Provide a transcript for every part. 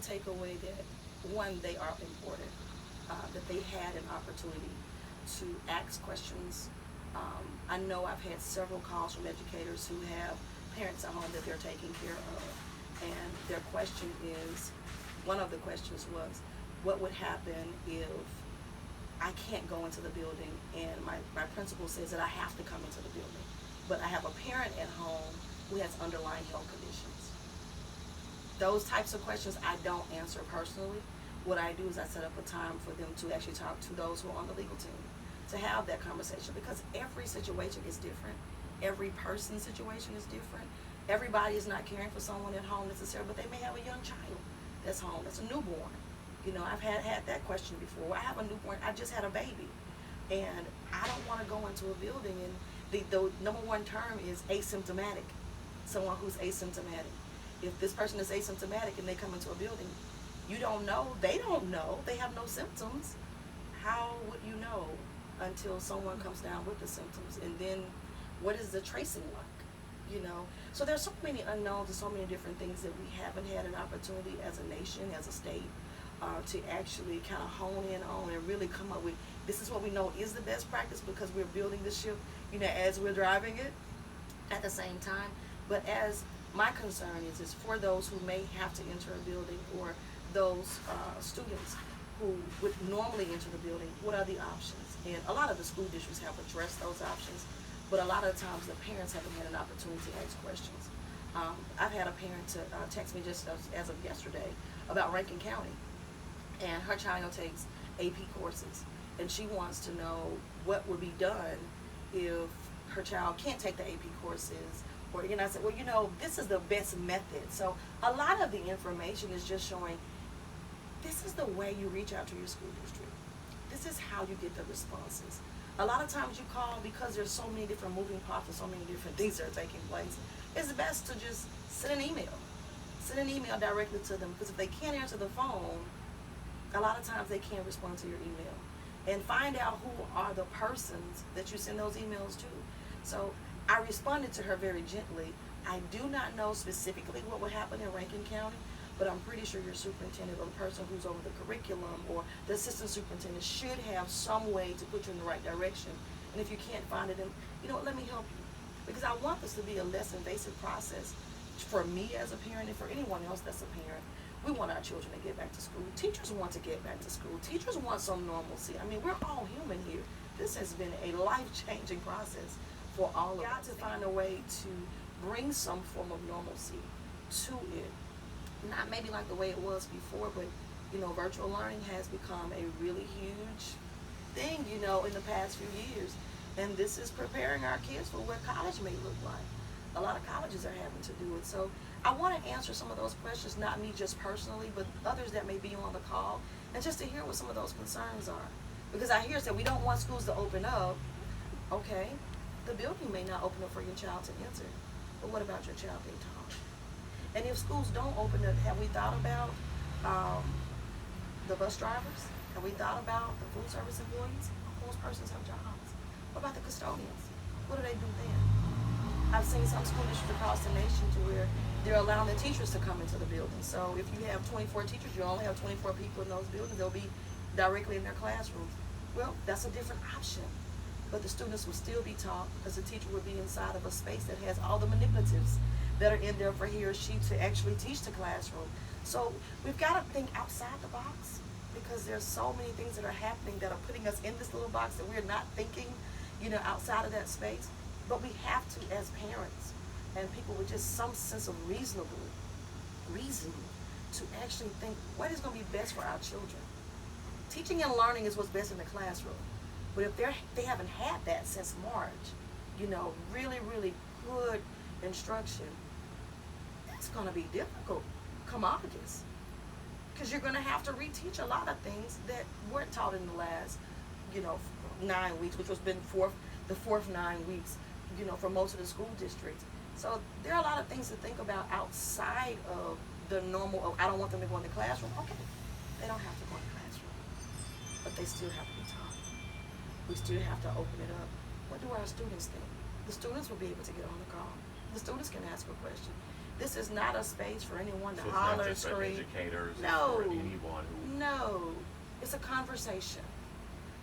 take away that, one, they are important, that they had an opportunity to ask questions. I know I've had several calls from educators who have parents at home that they're taking care of, and their question is, one of the questions was, what would happen if I can't go into the building and my principal says that I have to come into the building, but I have a parent at home who has underlying health conditions? Those types of questions I don't answer personally. What I do is I set up a time for them to actually talk to those who are on the legal team, to have that conversation, because every situation is different. Every person's situation is different. Everybody is not caring for someone at home necessarily, but they may have a young child that's home, that's a newborn. You know, I've had that question before. I have a newborn, I just had a baby, and I don't want to go into a building, and the number one term is asymptomatic, someone who's asymptomatic. If this person is asymptomatic and they come into a building, you don't know, they don't know, they have no symptoms. How would you know until someone comes down with the symptoms? And then what is the tracing like? You know, so there's so many unknowns and so many different things that we haven't had an opportunity as a nation, as a state, to actually kind of hone in on and really come up with, this is what we know is the best practice, because we're building the ship, you know, as we're driving it at the same time. But as my concern is for those who may have to enter a building, or those students who would normally enter the building, what are the options? And a lot of the school districts have addressed those options, but a lot of the times the parents haven't had an opportunity to ask questions. I've had a parent text me just as of yesterday about Rankin County, and her child takes AP courses, and she wants to know what would be done if her child can't take the AP courses. Or, you know, I said, well, you know, this is the best method. So a lot of the information is just showing, this is the way you reach out to your school district. This is how you get the responses. A lot of times you call because there's so many different moving parts and so many different things that are taking place. It's best to just send an email. Send an email directly to them, because if they can't answer the phone, a lot of times they can't respond to your email. And find out who are the persons that you send those emails to. So I responded to her very gently. I do not know specifically what would happen in Rankin County, but I'm pretty sure your superintendent or the person who's over the curriculum or the assistant superintendent should have some way to put you in the right direction. And if you can't find it, then, you know what, let me help you. Because I want this to be a less invasive process for me as a parent and for anyone else that's a parent. We want our children to get back to school. Teachers want to get back to school. Teachers want some normalcy. I mean, we're all human here. This has been a life-changing process for all of us. We've got to find a way to bring some form of normalcy to it. Not maybe like the way it was before, but, you know, virtual learning has become a really huge thing, you know, in the past few years. And this is preparing our kids for what college may look like. A lot of colleges are having to do it. So I want to answer some of those questions, not me just personally, but others that may be on the call, and just to hear what some of those concerns are. Because I hear that we don't want schools to open up. Okay, the building may not open up for your child to enter, but what about your child being taught? And if schools don't open up, have we thought about the bus drivers? Have we thought about the food service employees? Those persons have jobs. What about the custodians? What do they do then? I've seen some school districts across the nation to where they're allowing the teachers to come into the building. So if you have 24 teachers, you only have 24 people in those buildings. They'll be directly in their classrooms. Well, that's a different option. But the students will still be taught, because the teacher will be inside of a space that has all the manipulatives that are in there for he or she to actually teach the classroom. So we've got to think outside the box, because there's so many things that are happening that are putting us in this little box that we're not thinking, you know, outside of that space. But we have to, as parents and people with just some sense of reason to actually think what is going to be best for our children. Teaching and learning is what's best in the classroom. But if they haven't had that since March, you know, really, really good instruction, it's going to be difficult come August. Because you're going to have to reteach a lot of things that weren't taught in the last, you know, 9 weeks, which was been the fourth 9 weeks, you know, for most of the school districts. So there are a lot of things to think about outside of the normal of, I don't want them to go in the classroom. Okay, they don't have to go in the classroom, but they still have to be taught. We still have to open it up. What do our students think? The students will be able to get on the call. The students can ask a question. This is not a space for anyone to So holler and it's not just scream. educators, No. it's for anyone who... No. It's a conversation.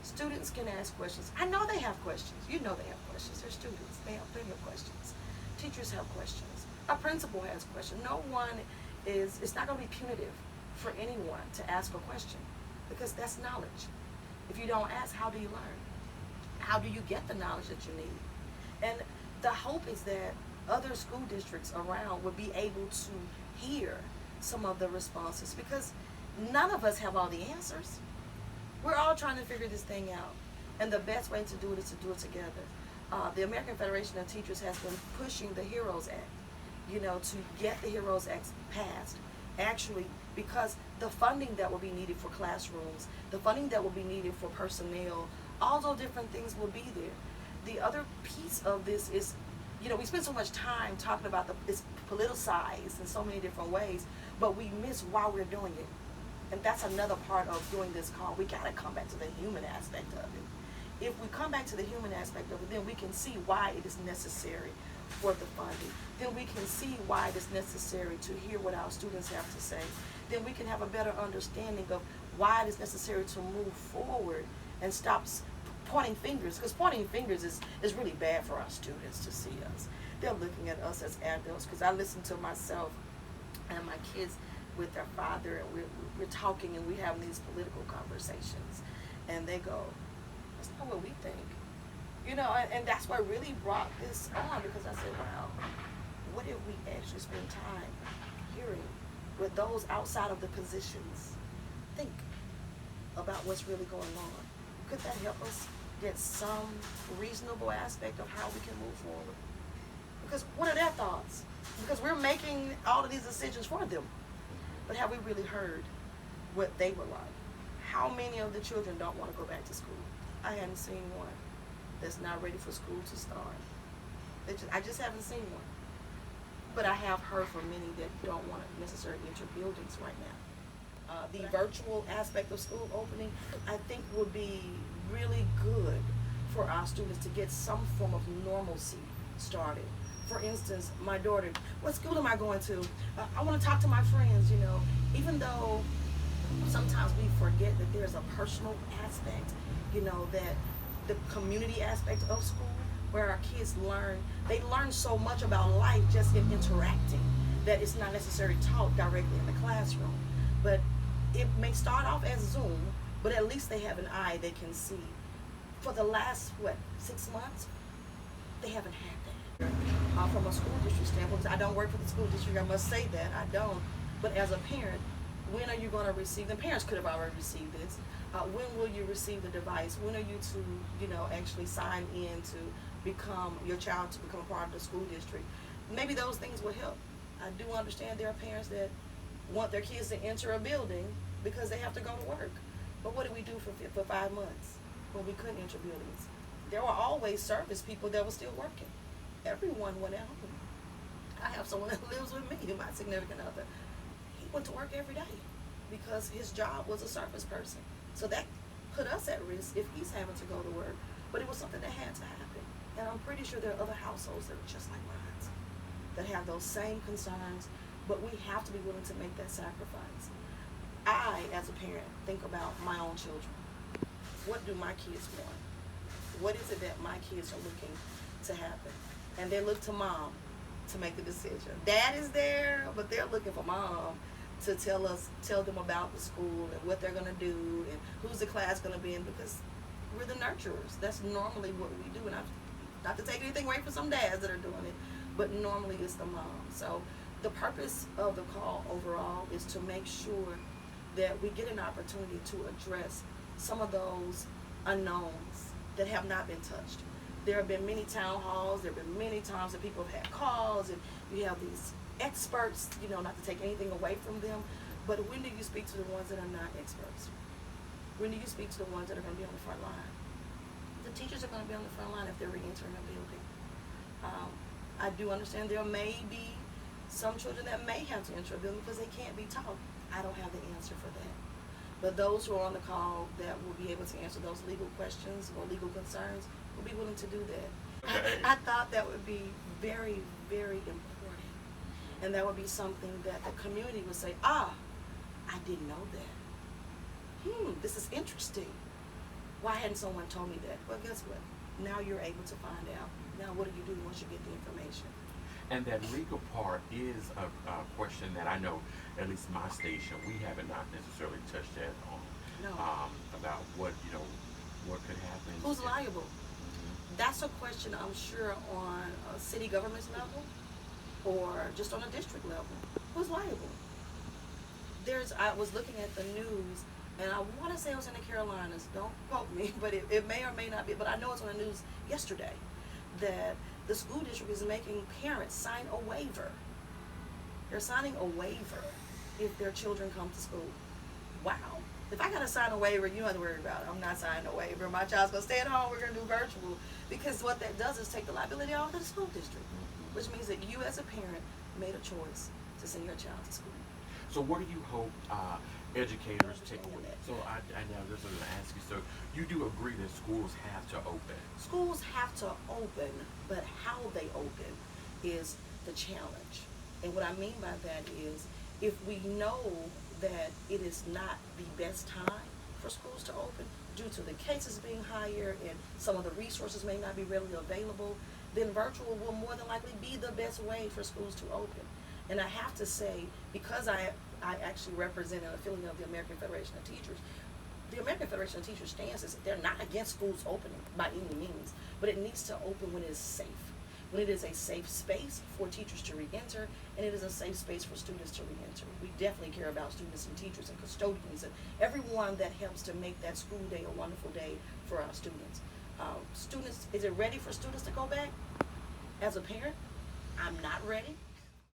Students can ask questions. I know they have questions. You know they have questions. They're students. They have plenty of questions. Teachers have questions. A principal has questions. No one is, it's not going to be punitive for anyone to ask a question, because that's knowledge. If you don't ask, how do you learn? How do you get the knowledge that you need? And the hope is that other school districts around will be able to hear some of the responses, because none of us have all the answers. We're all trying to figure this thing out. And the best way to do it is to do it together. The American Federation of Teachers has been pushing the HEROES Act, to get the HEROES Act passed. Actually, because the funding that will be needed for classrooms, the funding that will be needed for personnel, all those different things will be there. The other piece of this is, we spend so much time talking about it's politicized in so many different ways, but we miss why we're doing it. And that's another part of doing this call. We gotta come back to the human aspect of it. If we come back to the human aspect of it, then we can see why it is necessary for the funding. Then we can see why it is necessary to hear what our students have to say. Then we can have a better understanding of why it is necessary to move forward and stop pointing fingers, because pointing fingers is really bad for our students to see us. They're looking at us as adults, because I listen to myself and my kids with their father, and we're talking and we're having these political conversations, and they go, that's not what we think. And that's what really brought this on, because I said, wow, what if we actually spend time hearing what those outside of the positions think about what's really going on? Could that help us get some reasonable aspect of how we can move forward? Because what are their thoughts? Because we're making all of these decisions for them. But have we really heard what they would like? How many of the children don't want to go back to school? I hadn't seen one that's not ready for school to start. I just haven't seen one. But I have heard from many that don't want to necessarily enter buildings right now. The virtual aspect of school opening, I think, would be really good for our students to get some form of normalcy started. For instance, my daughter, what school am I going to? I want to talk to my friends, even though sometimes we forget that there's a personal aspect, that the community aspect of school, where our kids they learn so much about life just in interacting, that it's not necessarily taught directly in the classroom. But it may start off as Zoom, but at least they have an eye they can see. For the last, 6 months, they haven't had that. From a school district standpoint, I don't work for the school district, I must say that, I don't. But as a parent, when are you going to receive, the parents could have already received this, when will you receive the device? When are you to, actually sign in to become, your child to become a part of the school district? Maybe those things will help. I do understand there are parents that want their kids to enter a building because they have to go to work. But what did we do for 5 months when we couldn't enter buildings? There were always service people that were still working. Everyone went at home. I have someone that lives with me, my significant other. He went to work every day because his job was a service person. So that put us at risk if he's having to go to work. But it was something that had to happen. And I'm pretty sure there are other households that are just like mine, that have those same concerns, but we have to be willing to make that sacrifice. I, as a parent, think about my own children. What do my kids want? What is it that my kids are looking to happen? And they look to mom to make the decision. Dad is there, but they're looking for mom to tell them about the school and what they're gonna do and who's the class gonna be in, because we're the nurturers. That's normally what we do. And not to take anything away from some dads that are doing it, but normally it's the mom. So the purpose of the call overall is to make sure that we get an opportunity to address some of those unknowns that have not been touched. There have been many town halls, there have been many times that people have had calls, and you have these experts, not to take anything away from them, but when do you speak to the ones that are not experts? When do you speak to the ones that are going to be on the front line? The teachers are going to be on the front line if they're re-entering a building. I do understand there may be some children that may have to enter a building because they can't be taught. I don't have the answer for that. But those who are on the call that will be able to answer those legal questions or legal concerns will be willing to do that. I thought that would be very, very important. And that would be something that the community would say, ah, I didn't know that. This is interesting. Why hadn't someone told me that? Well, guess what? Now you're able to find out. Now what do you do once you get the information? And that legal part is a question that I know, at least my station, we haven't not necessarily touched that on. No. About what, what could happen. Who's liable? Mhm. That's a question I'm sure on a city government's level or just on a district level. Who's liable? I was looking at the news, and I want to say it was in the Carolinas. Don't quote me, but it may or may not be. But I know it's on the news yesterday that the school district is making parents sign a waiver. They're signing a waiver if their children come to school. Wow. If I got to sign a waiver, you don't have to worry about it. I'm not signing a waiver. My child's going to stay at home. We're going to do virtual. Because what that does is take the liability off of the school district, which means that you as a parent made a choice to send your child to school. So what do you hope educators take away? So I now just going to ask you, so you do agree that schools have to open? Schools have to open, but how they open is the challenge. And what I mean by that is, if we know that it is not the best time for schools to open due to the cases being higher and some of the resources may not be readily available, then virtual will more than likely be the best way for schools to open. And I have to say, because I actually represent an affiliate of the American Federation of Teachers, the American Federation of Teachers stance is they're not against schools opening by any means, but it needs to open when it is safe. When it is a safe space for teachers to re-enter, and it is a safe space for students to re-enter. We definitely care about students and teachers and custodians and everyone that helps to make that school day a wonderful day for our students. Students, is it ready for students to go back? As a parent, I'm not ready.